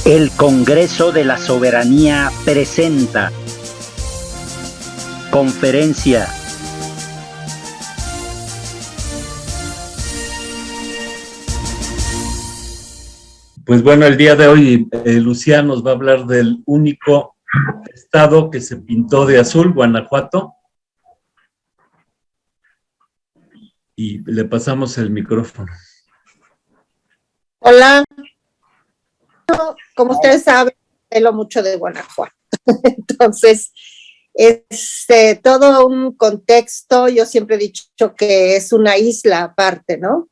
El Congreso de la Soberanía presenta conferencia. Pues bueno, el día de hoy Lucía nos va a hablar del único estado que se pintó de azul, Guanajuato. Y le pasamos el micrófono. Hola, como ustedes saben, hablo mucho de Guanajuato. Entonces, todo un contexto, yo siempre he dicho que es una isla aparte, ¿no?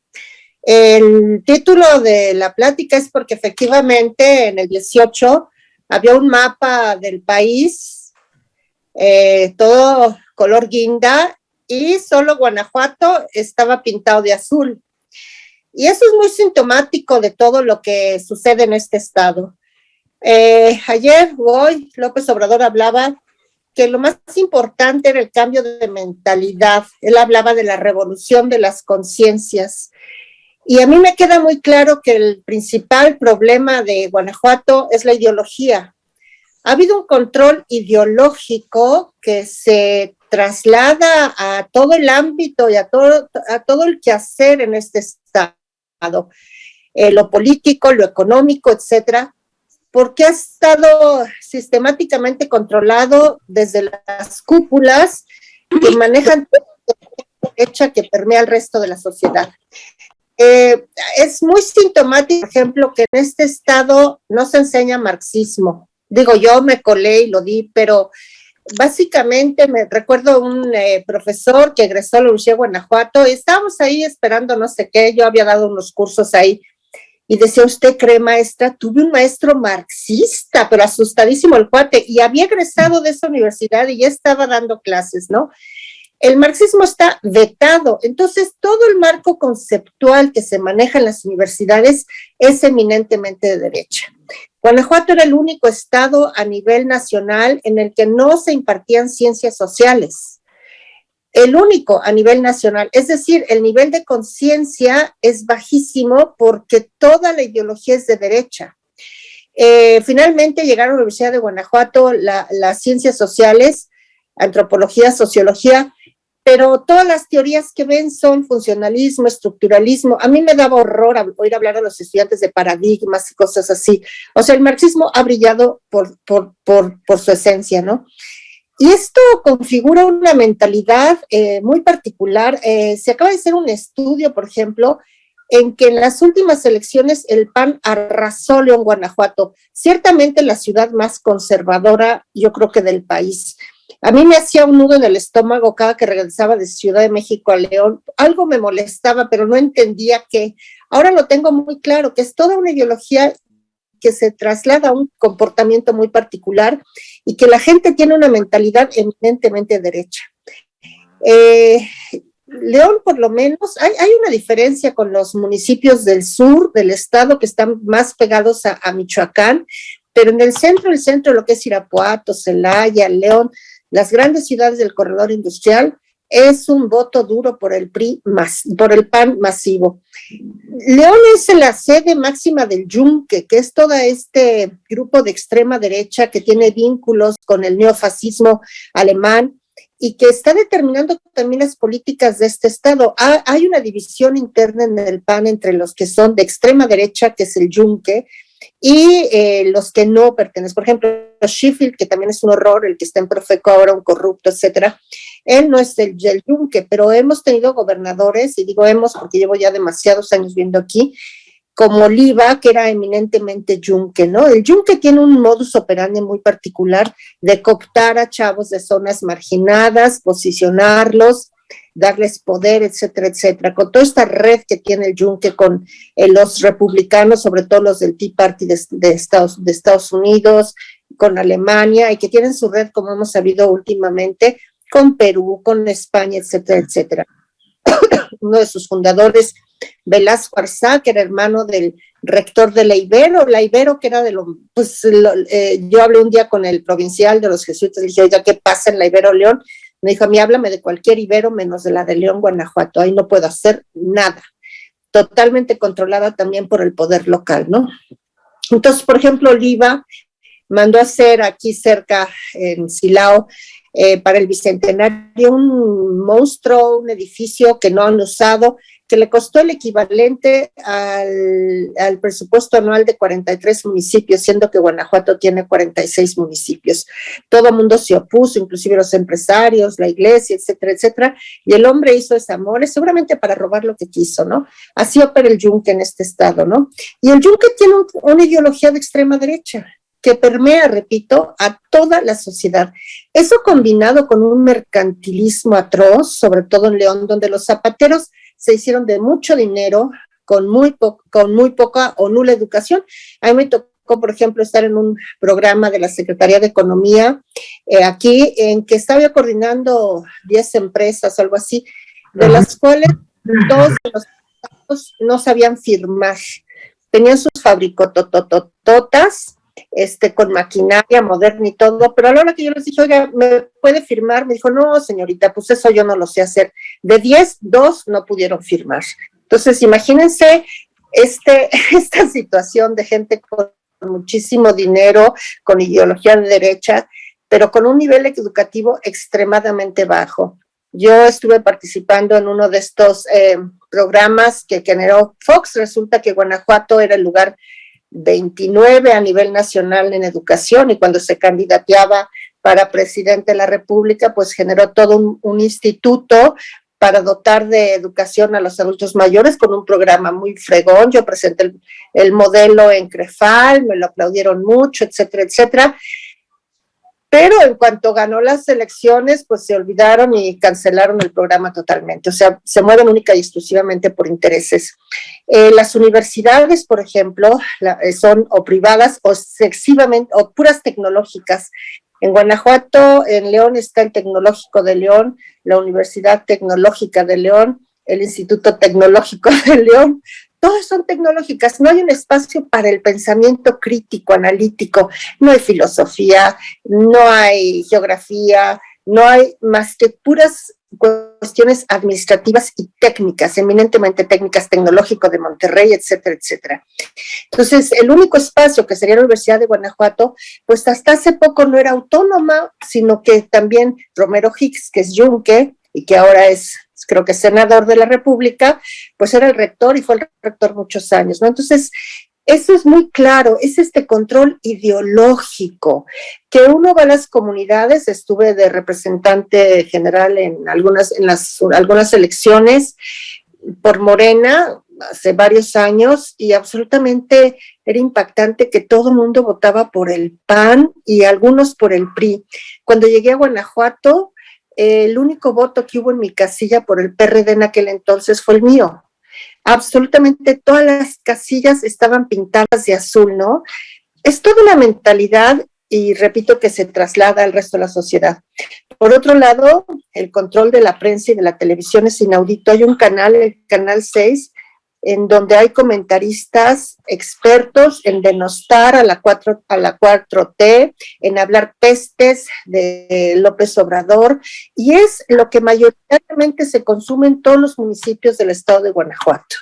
El título de la plática es porque efectivamente en el 18 había un mapa del país, todo color guinda, y solo Guanajuato estaba pintado de azul. Y eso es muy sintomático de todo lo que sucede en este estado. Ayer o hoy López Obrador hablaba que lo más importante era el cambio de mentalidad. Él hablaba de la revolución de las conciencias. Y a mí me queda muy claro que el principal problema de Guanajuato es la ideología. Ha habido un control ideológico que se traslada a todo el ámbito y a todo el quehacer en este estado. Lo político, lo económico, etcétera, porque ha estado sistemáticamente controlado desde las cúpulas que manejan la derecha que permea el resto de la sociedad. Es muy sintomático, por ejemplo, que en este estado no se enseña marxismo. Digo, yo me colé y lo di, pero básicamente me recuerdo un profesor que egresó a la Universidad de Guanajuato y estábamos ahí esperando no sé qué, yo había dado unos cursos ahí y decía, ¿usted cree, maestra? Tuve un maestro marxista, pero asustadísimo el cuate, y había egresado de esa universidad y ya estaba dando clases, ¿no? El marxismo está vetado, entonces todo el marco conceptual que se maneja en las universidades es eminentemente de derecha. Guanajuato era el único estado a nivel nacional en el que no se impartían ciencias sociales. El único a nivel nacional, es decir, el nivel de conciencia es bajísimo porque toda la ideología es de derecha. Finalmente llegaron a la Universidad de Guanajuato las ciencias sociales, antropología, sociología, pero todas las teorías que ven son funcionalismo, estructuralismo. A mí me daba horror oír hablar a los estudiantes de paradigmas y cosas así. O sea, el marxismo ha brillado por su esencia, ¿no? Y esto configura una mentalidad muy particular. Se acaba de hacer un estudio, por ejemplo, en que en las últimas elecciones el PAN arrasó León, Guanajuato. Ciertamente la ciudad más conservadora, yo creo que del país. A mí me hacía un nudo en el estómago cada que regresaba de Ciudad de México a León. Algo me molestaba, pero no entendía qué. Ahora lo tengo muy claro, que es toda una ideología que se traslada a un comportamiento muy particular y que la gente tiene una mentalidad eminentemente derecha. León, por lo menos, hay una diferencia con los municipios del sur del estado que están más pegados a Michoacán, pero en el centro, lo que es Irapuato, Celaya, León, las grandes ciudades del corredor industrial, es un voto duro por el PAN masivo. León es la sede máxima del Yunque, que es todo este grupo de extrema derecha que tiene vínculos con el neofascismo alemán y que está determinando también las políticas de este estado. Hay una división interna en el PAN entre los que son de extrema derecha, que es el Yunque, y los que no pertenecen. Por ejemplo, Sheffield, que también es un horror, el que está en Profeco ahora, un corrupto, etcétera. Él no es del Yunque, pero hemos tenido gobernadores, y digo hemos porque llevo ya demasiados años viendo aquí, como Oliva, que era eminentemente Yunque, ¿no? El Yunque tiene un modus operandi muy particular de cooptar a chavos de zonas marginadas, posicionarlos, darles poder, etcétera, etcétera, con toda esta red que tiene el Yunque con los republicanos, sobre todo los del Tea Party de Estados Unidos, con Alemania, y que tienen su red, como hemos sabido últimamente, con Perú, con España, etcétera, etcétera. Uno de sus fundadores, Velasco Arzá, que era hermano del rector de la Ibero, que era de yo hablé un día con el provincial de los jesuitas, le dije, oiga, ¿qué pasa en la Ibero León? Me dijo, a mí háblame de cualquier Ibero menos de la de León, Guanajuato, ahí no puedo hacer nada. Totalmente controlada también por el poder local, ¿no? Entonces, por ejemplo, Oliva mandó a hacer aquí cerca, en Silao, para el Bicentenario, un monstruo, un edificio que no han usado, que le costó el equivalente al presupuesto anual de 43 municipios, siendo que Guanajuato tiene 46 municipios. Todo el mundo se opuso, inclusive los empresarios, la iglesia, etcétera, etcétera, y el hombre hizo ese amor, seguramente para robar lo que quiso, ¿no? Así opera el yunque en este estado, ¿no? Y el yunque tiene una ideología de extrema derecha, que permea, repito, a toda la sociedad. Eso combinado con un mercantilismo atroz, sobre todo en León, donde los zapateros se hicieron de mucho dinero con muy poca o nula educación. A mí me tocó, por ejemplo, estar en un programa de la Secretaría de Economía aquí, en que estaba coordinando 10 empresas o algo así, de las cuales todos los no sabían firmar. Tenían sus fabricototototas, con maquinaria moderna y todo, pero a la hora que yo les dije, oiga, ¿me puede firmar? Me dijo, no, señorita, pues eso yo no lo sé hacer. De 10, 2 no pudieron firmar. Entonces, imagínense esta situación de gente con muchísimo dinero, con ideología de derecha, pero con un nivel educativo extremadamente bajo. Yo estuve participando en uno de estos programas que generó Fox. Resulta que Guanajuato era el lugar 29 a nivel nacional en educación, y cuando se candidateaba para presidente de la República, pues generó todo un instituto para dotar de educación a los adultos mayores con un programa muy fregón. Yo presenté el modelo en CREFAL, me lo aplaudieron mucho, etcétera, etcétera. Pero en cuanto ganó las elecciones, pues se olvidaron y cancelaron el programa totalmente. O sea, se mueven única y exclusivamente por intereses. Las universidades, por ejemplo, son o privadas o excesivamente, o puras tecnológicas. En Guanajuato, en León está el Tecnológico de León, la Universidad Tecnológica de León, el Instituto Tecnológico de León. Todas son tecnológicas, no hay un espacio para el pensamiento crítico, analítico, no hay filosofía, no hay geografía, no hay más que puras cuestiones administrativas y técnicas, eminentemente técnicas, Tecnológico de Monterrey, etcétera, etcétera. Entonces, el único espacio que sería la Universidad de Guanajuato, pues hasta hace poco no era autónoma, sino que también Romero Hicks, que es yunque y que ahora es, creo que senador de la República, pues era el rector y fue el rector muchos años, ¿no? Entonces, eso es muy claro, es este control ideológico, que uno va a las comunidades. Estuve de representante general en algunas elecciones por Morena hace varios años, y absolutamente era impactante que todo el mundo votaba por el PAN y algunos por el PRI. Cuando llegué a Guanajuato, el único voto que hubo en mi casilla por el PRD en aquel entonces fue el mío. Absolutamente todas las casillas estaban pintadas de azul, ¿no? Es toda una mentalidad, y repito, que se traslada al resto de la sociedad. Por otro lado, el control de la prensa y de la televisión es inaudito. Hay un canal, el Canal 6, en donde hay comentaristas expertos en denostar a la 4T, en hablar pestes de López Obrador, y es lo que mayoritariamente se consume en todos los municipios del estado de Guanajuato.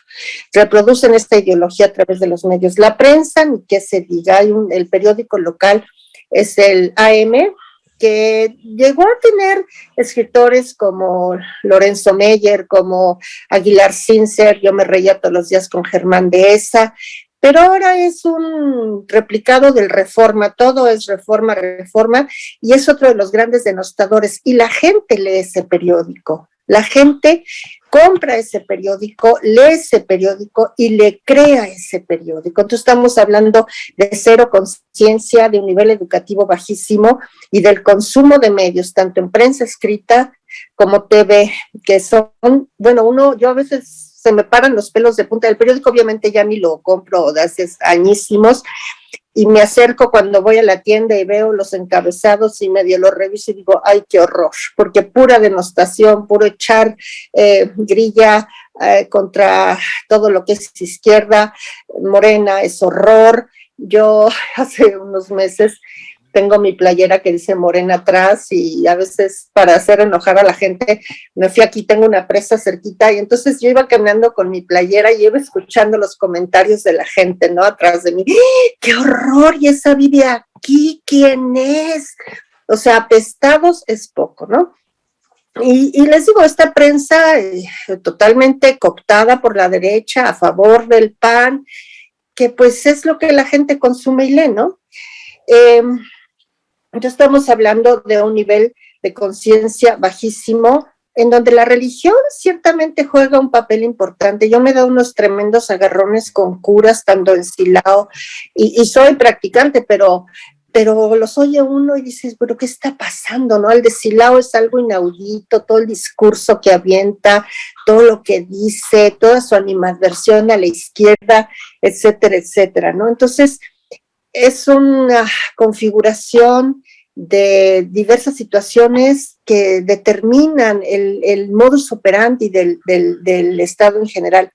Reproducen esta ideología a través de los medios. La prensa, ni qué se diga, el periódico local es el AM, que llegó a tener escritores como Lorenzo Meyer, como Aguilar Sincer. Yo me reía todos los días con Germán Dehesa, pero ahora es un replicado del Reforma, todo es Reforma, y es otro de los grandes denostadores, y la gente lee ese periódico. La gente compra ese periódico, lee ese periódico y le crea ese periódico. Entonces estamos hablando de cero conciencia, de un nivel educativo bajísimo y del consumo de medios, tanto en prensa escrita como TV, que son, bueno, yo a veces se me paran los pelos de punta. Del periódico obviamente ya ni lo compro de hace añísimos, y me acerco cuando voy a la tienda y veo los encabezados y medio los reviso y digo, ay, qué horror, porque pura denostación, puro echar grilla contra todo lo que es izquierda. Morena es horror. Yo hace unos meses tengo mi playera que dice Morena atrás y a veces para hacer enojar a la gente me fui aquí, tengo una presa cerquita y entonces yo iba caminando con mi playera y iba escuchando los comentarios de la gente, ¿no? Atrás de mí, ¡qué horror! ¿Y esa vive aquí? ¿Quién es? O sea, apestados es poco, ¿no? Y les digo, esta prensa totalmente cooptada por la derecha a favor del PAN, que pues es lo que la gente consume y lee, ¿no? Entonces estamos hablando de un nivel de conciencia bajísimo, en donde la religión ciertamente juega un papel importante. Yo me he dado unos tremendos agarrones con curas, tanto en Silao, y soy practicante, pero los oye uno y dices, pero ¿qué está pasando? ¿No? El de Silao es algo inaudito, todo el discurso que avienta, todo lo que dice, toda su animadversión a la izquierda, etcétera, etcétera, ¿no? Entonces, es una configuración de diversas situaciones que determinan el modus operandi del Estado en general.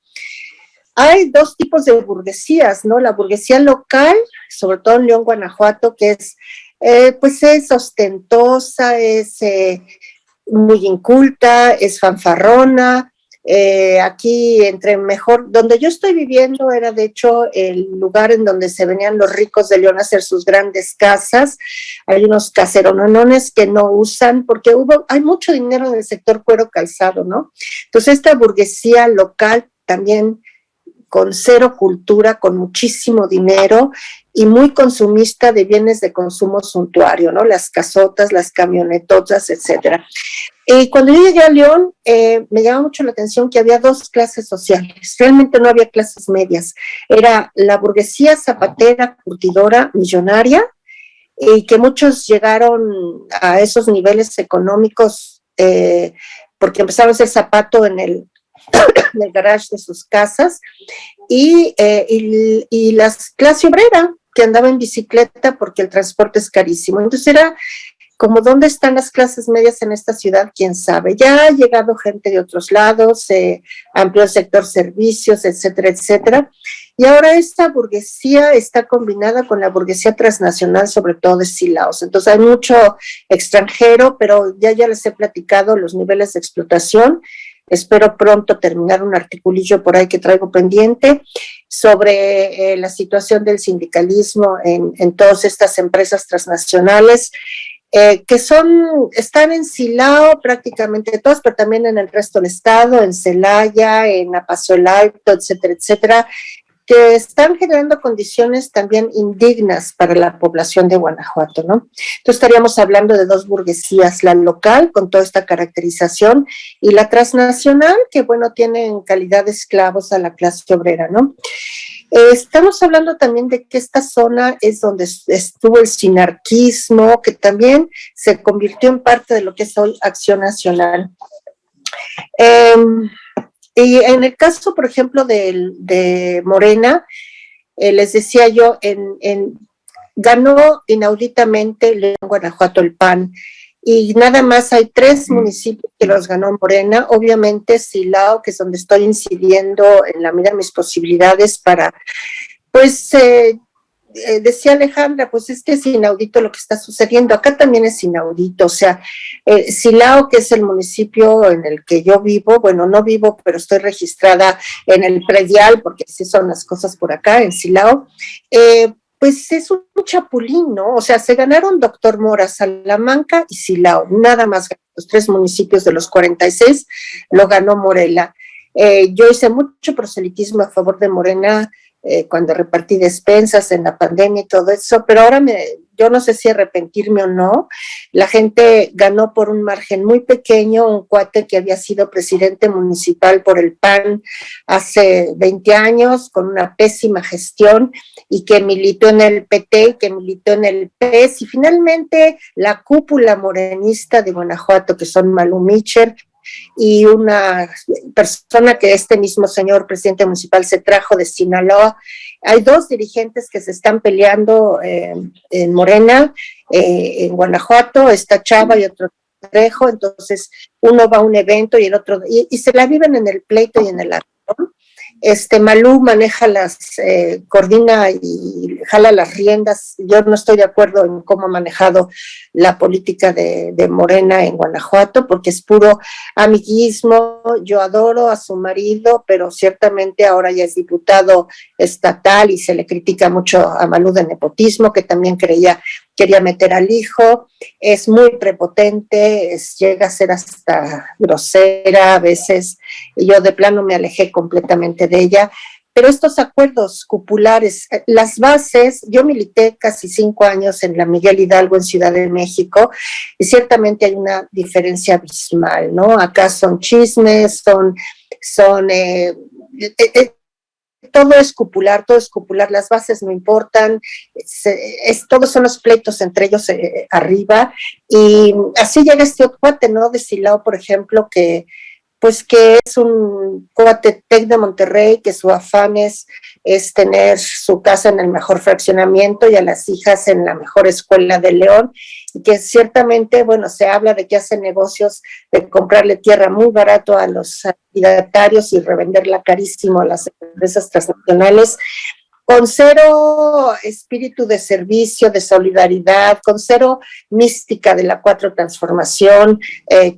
Hay dos tipos de burguesías, ¿no? La burguesía local, sobre todo en León, Guanajuato, que pues es ostentosa, es muy inculta, es fanfarrona. Aquí donde yo estoy viviendo era de hecho el lugar en donde se venían los ricos de León a hacer sus grandes casas. Hay unos caseronones que no usan porque hay mucho dinero en el sector cuero calzado, ¿no? Entonces esta burguesía local también con cero cultura, con muchísimo dinero y muy consumista de bienes de consumo suntuario, ¿no? Las casotas, las camionetotas, etcétera. Y cuando yo llegué a León, me llamó mucho la atención que había dos clases sociales. Realmente no había clases medias. Era la burguesía zapatera, curtidora, millonaria, y que muchos llegaron a esos niveles económicos porque empezaron a hacer zapato en el garage de sus casas, y la clase obrera que andaba en bicicleta porque el transporte es carísimo. Entonces era como dónde están las clases medias en esta ciudad, quién sabe. Ya ha llegado gente de otros lados, amplió el sector servicios, etcétera, etcétera. Y ahora esta burguesía está combinada con la burguesía transnacional, sobre todo de Silaos. Entonces hay mucho extranjero, pero ya les he platicado los niveles de explotación. Espero pronto terminar un articulillo por ahí que traigo pendiente sobre la situación del sindicalismo en todas estas empresas transnacionales, que están en Silao prácticamente todas, pero también en el resto del estado, en Celaya, en Apaso el Alto, etcétera, etcétera, que están generando condiciones también indignas para la población de Guanajuato, ¿no? Entonces estaríamos hablando de dos burguesías, la local, con toda esta caracterización, y la transnacional, que, bueno, tiene en calidad de esclavos a la clase obrera, ¿no? Estamos hablando también de que esta zona es donde estuvo el sinarquismo, que también se convirtió en parte de lo que es hoy Acción Nacional. Y en el caso, por ejemplo, de Morena, les decía yo, ganó inauditamente León, Guanajuato, el PAN, y nada más hay 3 municipios que los ganó Morena. Obviamente Silao, que es donde estoy incidiendo en la medida de mis posibilidades para, pues, decía Alejandra, pues es que es inaudito lo que está sucediendo. Acá también es inaudito, o sea, Silao, que es el municipio en el que yo vivo, bueno, no vivo, pero estoy registrada en el predial, porque así son las cosas por acá, en Silao, pues es un chapulín, ¿no? O sea, se ganaron Doctor Mora, Salamanca y Silao, nada más. Los 3 municipios de los 46 lo ganó Morena. Yo hice mucho proselitismo a favor de Morena cuando repartí despensas en la pandemia y todo eso, pero ahora yo no sé si arrepentirme o no. La gente ganó por un margen muy pequeño, un cuate que había sido presidente municipal por el PAN hace 20 años, con una pésima gestión, y que militó en el PT, que militó en el PES, y finalmente la cúpula morenista de Guanajuato, que son Malú Micher, y una persona que este mismo señor presidente municipal se trajo de Sinaloa. Hay 2 dirigentes que se están peleando en Morena, en Guanajuato, está Chava y otro Trejo. Entonces uno va a un evento y el otro, y se la viven en el pleito y en el arreglo. Malú maneja coordina y jala las riendas. Yo no estoy de acuerdo en cómo ha manejado la política de Morena en Guanajuato, porque es puro amiguismo. Yo adoro a su marido, pero ciertamente ahora ya es diputado estatal y se le critica mucho a Malú de nepotismo, que también quería meter al hijo. Es muy prepotente, llega a ser hasta grosera a veces, y yo de plano me alejé completamente de ella. Pero estos acuerdos cupulares, las bases, yo milité casi 5 años en la Miguel Hidalgo en Ciudad de México, y ciertamente hay una diferencia abismal, ¿no? Acá son chismes, todo es cupular, las bases no importan, todos son los pleitos entre ellos arriba, y así llega este cuate, ¿no? De Silao, por ejemplo, que es un cuate Tec de Monterrey, que su afán es tener su casa en el mejor fraccionamiento y a las hijas en la mejor escuela de León, y que ciertamente, bueno, se habla de que hace negocios de comprarle tierra muy barato a los adjudicatarios y revenderla carísimo a las empresas transnacionales, con cero espíritu de servicio, de solidaridad, con cero mística de la Cuatro Transformación,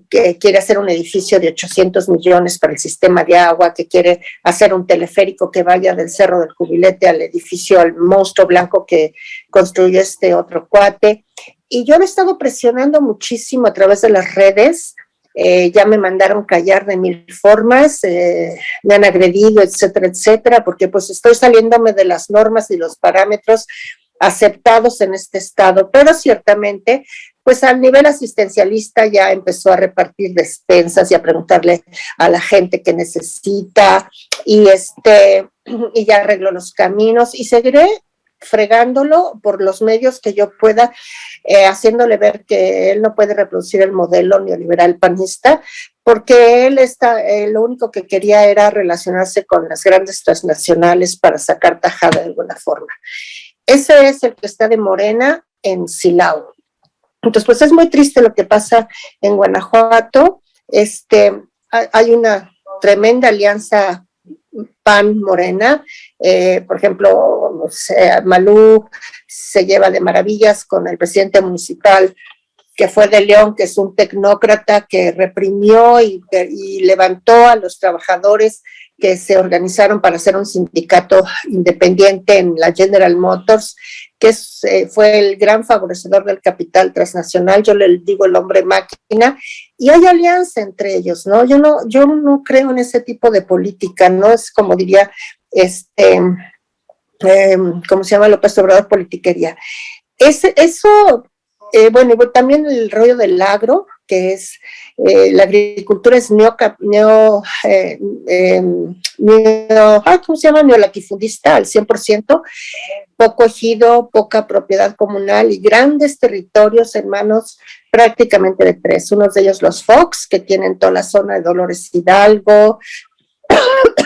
que quiere hacer un edificio de 800 millones para el sistema de agua, que quiere hacer un teleférico que vaya del Cerro del Jubilete al edificio, al monstruo blanco que construyó este otro cuate. Y yo lo he estado presionando muchísimo a través de las redes. Ya me mandaron callar de 1000 formas, me han agredido, etcétera, etcétera, porque pues estoy saliéndome de las normas y los parámetros aceptados en este estado, pero ciertamente pues al nivel asistencialista ya empezó a repartir despensas y a preguntarle a la gente que necesita, y ya arregló los caminos, y seguiré fregándolo por los medios que yo pueda, haciéndole ver que él no puede reproducir el modelo neoliberal panista, porque él lo único que quería era relacionarse con las grandes transnacionales para sacar tajada de alguna forma. Ese es el que está de Morena en Silao. Entonces, pues es muy triste lo que pasa en Guanajuato. Hay una tremenda alianza PAN-Morena, por ejemplo, Malú se lleva de maravillas con el presidente municipal que fue de León, que es un tecnócrata que reprimió y levantó a los trabajadores que se organizaron para hacer un sindicato independiente en la General Motors, que fue el gran favorecedor del capital transnacional. Yo le digo el hombre máquina, y hay alianza entre ellos, ¿no? Yo no creo en ese tipo de política, ¿no? Es como diría, ¿cómo se llama? López Obrador, politiquería. Bueno, y también el rollo del agro, que es la agricultura es ¿cómo se llama? Neolatifundista al 100%, poco ejido, poca propiedad comunal y grandes territorios en manos prácticamente de 3. Unos de ellos los Fox, que tienen toda la zona de Dolores Hidalgo,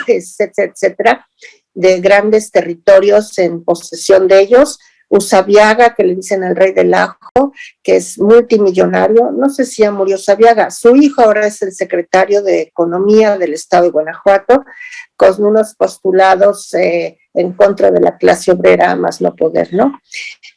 etcétera, etcétera, de grandes territorios en posesión de ellos. Usabiaga, que le dicen el rey del ajo, que es multimillonario, no sé si ya murió Usabiaga, su hijo ahora es el secretario de Economía del estado de Guanajuato, con unos postulados en contra de la clase obrera más no poder, ¿no?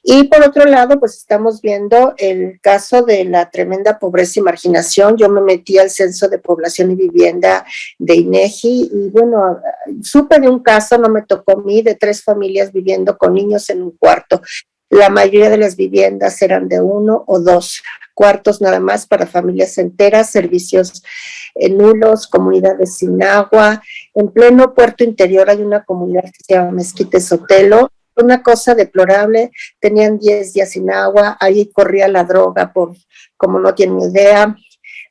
Y por otro lado, pues estamos viendo el caso de la tremenda pobreza y marginación. Yo me metí al Censo de Población y Vivienda de INEGI y bueno, supe de un caso, no me tocó a mí, de 3 familias viviendo con niños en un cuarto. La mayoría de las viviendas eran de 1 o 2 cuartos nada más para familias enteras, servicios nulos, comunidades sin agua. En pleno puerto interior hay una comunidad que se llama Mezquite Sotelo, una cosa deplorable, tenían 10 días sin agua, ahí corría la droga como no tienen idea,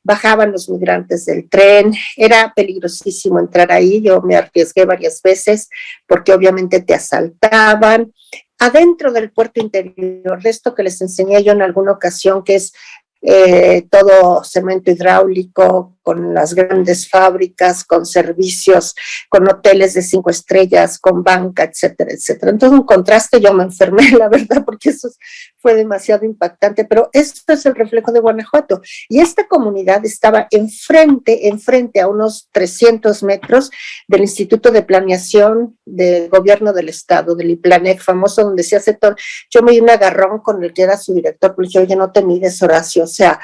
bajaban los migrantes del tren, era peligrosísimo entrar ahí, yo me arriesgué varias veces porque obviamente te asaltaban. Adentro del puerto interior, de esto que les enseñé yo en alguna ocasión, que es todo cemento hidráulico, con las grandes fábricas, con servicios, con hoteles de 5 estrellas, con banca, etcétera, etcétera. Entonces, un contraste, yo me enfermé, la verdad, porque eso fue demasiado impactante, pero esto es el reflejo de Guanajuato. Y esta comunidad estaba enfrente, a unos 300 metros del Instituto de Planeación del Gobierno del Estado, del IPLANEC famoso, donde se hace todo. Yo me di un agarrón con el que era su director, porque yo, oye, no te mides, Horacio, o sea,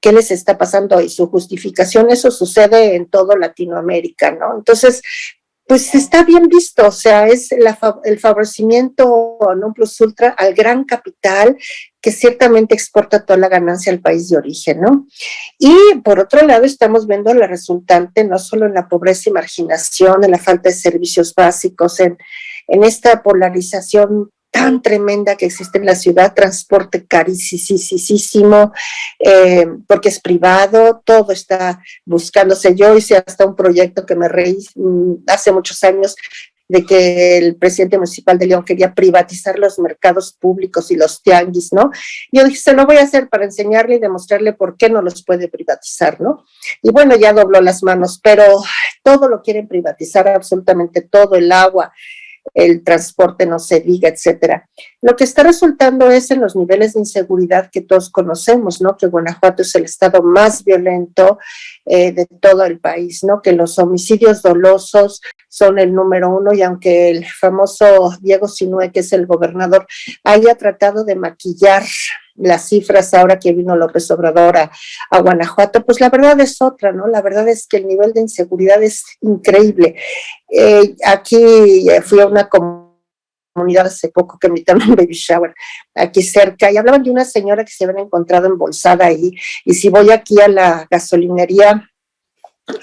¿qué les está pasando? Y su justificación, eso sucede en todo Latinoamérica, ¿no? Entonces, pues está bien visto, o sea, es el favorecimiento non plus ultra al gran capital que ciertamente exporta toda la ganancia al país de origen, ¿no? Y por otro lado estamos viendo la resultante no solo en la pobreza y marginación, en la falta de servicios básicos, en esta polarización tan tremenda que existe en la ciudad, transporte carísimo, porque es privado, todo está buscándose. Yo hice hasta un proyecto que me reí hace muchos años, de que el presidente municipal de León quería privatizar los mercados públicos y los tianguis, ¿no? Yo dije, se lo voy a hacer para enseñarle y demostrarle por qué no los puede privatizar, ¿no? Y bueno, ya dobló las manos, pero todo lo quieren privatizar, absolutamente todo, el agua, el transporte, no se diga, etcétera. Lo que está resultando es en los niveles de inseguridad que todos conocemos, ¿no? Que Guanajuato es el estado más violento de todo el país, ¿no? Que los homicidios dolosos son el número 1, y aunque el famoso Diego Sinue, que es el gobernador, haya tratado de maquillar las cifras ahora que vino López Obrador a Guanajuato, pues la verdad es otra, ¿no? La verdad es que el nivel de inseguridad es increíble. Aquí fui a una comunidad hace poco que me invitaron un baby shower aquí cerca, y hablaban de una señora que se habían encontrado embolsada ahí, y si voy aquí a la gasolinería,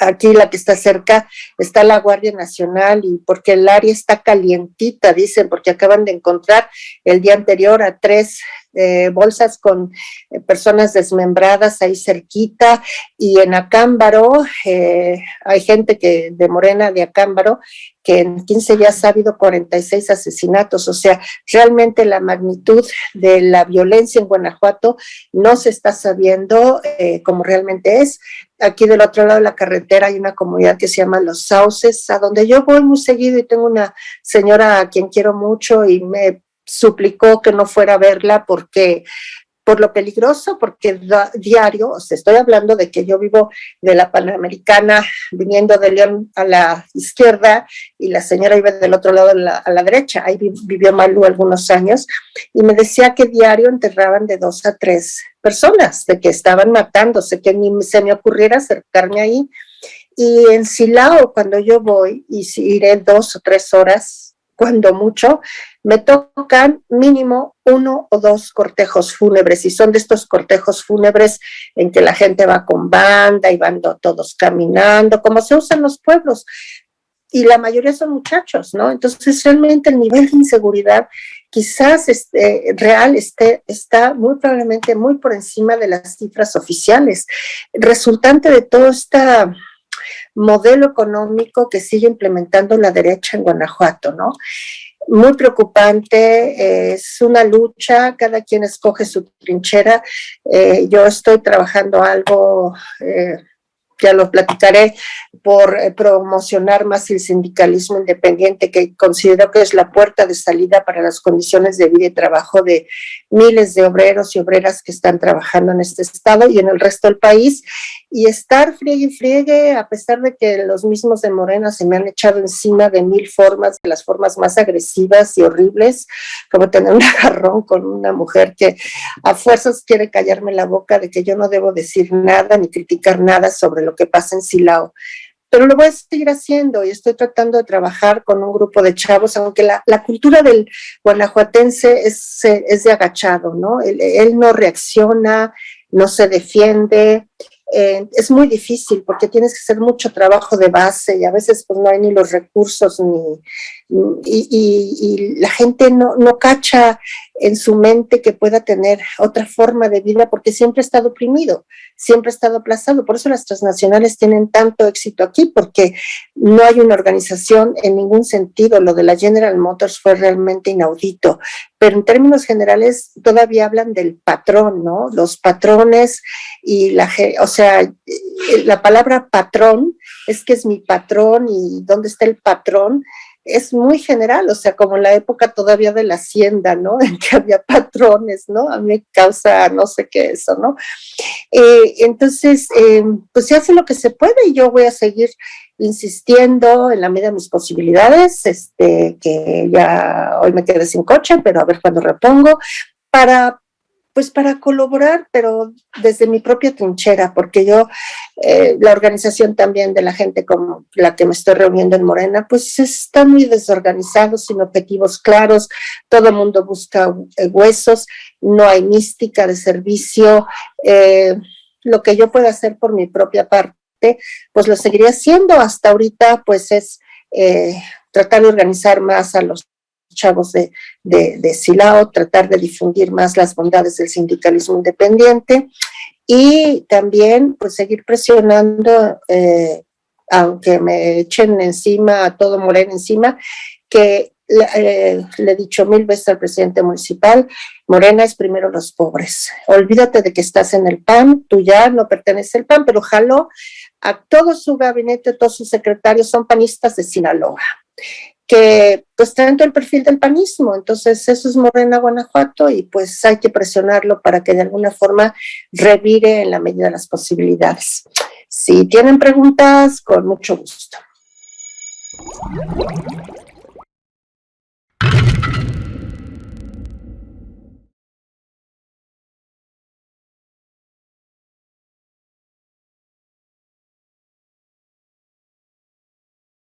aquí la que está cerca, está la Guardia Nacional, y porque el área está calientita, dicen, porque acaban de encontrar el día anterior a 3 bolsas con personas desmembradas ahí cerquita, y en Acámbaro, hay gente de Morena de Acámbaro, que en 15 días ha habido 46 asesinatos, o sea, realmente la magnitud de la violencia en Guanajuato no se está sabiendo como realmente es. Aquí del otro lado de la carretera hay una comunidad que se llama Los Sauces, a donde yo voy muy seguido, y tengo una señora a quien quiero mucho y me suplicó que no fuera a verla porque por lo peligroso, porque diario, o sea, estoy hablando de que yo vivo de la Panamericana, viniendo de León a la izquierda, y la señora vive del otro lado a la derecha. Ahí vivió Malú algunos años, y me decía que diario enterraban de 2 a 3 personas, de que estaban matándose, que ni se me ocurriera acercarme ahí. Y en Silao, cuando yo voy, y si iré 2 o 3 horas, cuando mucho, me tocan mínimo 1 o 2 cortejos fúnebres, y son de estos cortejos fúnebres en que la gente va con banda y van todos caminando, como se usa en los pueblos, y la mayoría son muchachos, ¿no? Entonces, realmente el nivel de inseguridad quizás real está muy probablemente muy por encima de las cifras oficiales, resultante de todo este modelo económico que sigue implementando la derecha en Guanajuato, ¿no? Muy preocupante, es una lucha, cada quien escoge su trinchera. Yo estoy trabajando algo, ya lo platicaré, por promocionar más el sindicalismo independiente, que considero que es la puerta de salida para las condiciones de vida y trabajo de miles de obreros y obreras que están trabajando en este estado y en el resto del país, y estar friegue y friegue, a pesar de que los mismos de Morena se me han echado encima de 1000 formas, de las formas más agresivas y horribles, como tener un agarrón con una mujer que a fuerzas quiere callarme la boca de que yo no debo decir nada ni criticar nada sobre lo que pasa en Silao. Pero lo voy a seguir haciendo, y estoy tratando de trabajar con un grupo de chavos, aunque la cultura del guanajuatense es de agachado, ¿no? Él no reacciona, no se defiende. Es muy difícil porque tienes que hacer mucho trabajo de base, y a veces pues no hay ni los recursos y la gente no cacha en su mente que pueda tener otra forma de vida porque siempre ha estado oprimido, siempre ha estado aplazado. Por eso las transnacionales tienen tanto éxito aquí, porque no hay una organización en ningún sentido. Lo de la General Motors fue realmente inaudito, pero en términos generales todavía hablan del patrón, ¿no? Los patrones y o sea, la palabra patrón es que es mi patrón y dónde está el patrón. Es muy general, o sea, como en la época todavía de la hacienda, ¿no? En que había patrones, ¿no? A mí me causa no sé qué eso, ¿no? Entonces, pues se hace lo que se puede y yo voy a seguir insistiendo en la medida de mis posibilidades, que ya hoy me quedé sin coche, pero a ver cuándo repongo, para colaborar, pero desde mi propia trinchera, porque yo, la organización también de la gente como la que me estoy reuniendo en Morena, pues está muy desorganizado, sin objetivos claros, todo el mundo busca huesos, no hay mística de servicio, lo que yo pueda hacer por mi propia parte, pues lo seguiré haciendo. Hasta ahorita, pues es tratar de organizar más a los chavos de Silao, tratar de difundir más las bondades del sindicalismo independiente y también pues seguir presionando, aunque me echen encima, a todo Morena encima, que le he dicho 1000 veces al presidente municipal, Morena es primero los pobres, olvídate de que estás en el PAN, tú ya no perteneces al PAN, pero jaló a todo su gabinete, todos sus secretarios son panistas de Sinaloa, que pues traen todo el perfil del panismo. Entonces eso es Morena Guanajuato y pues hay que presionarlo para que de alguna forma revire en la medida de las posibilidades. Si tienen preguntas, con mucho gusto.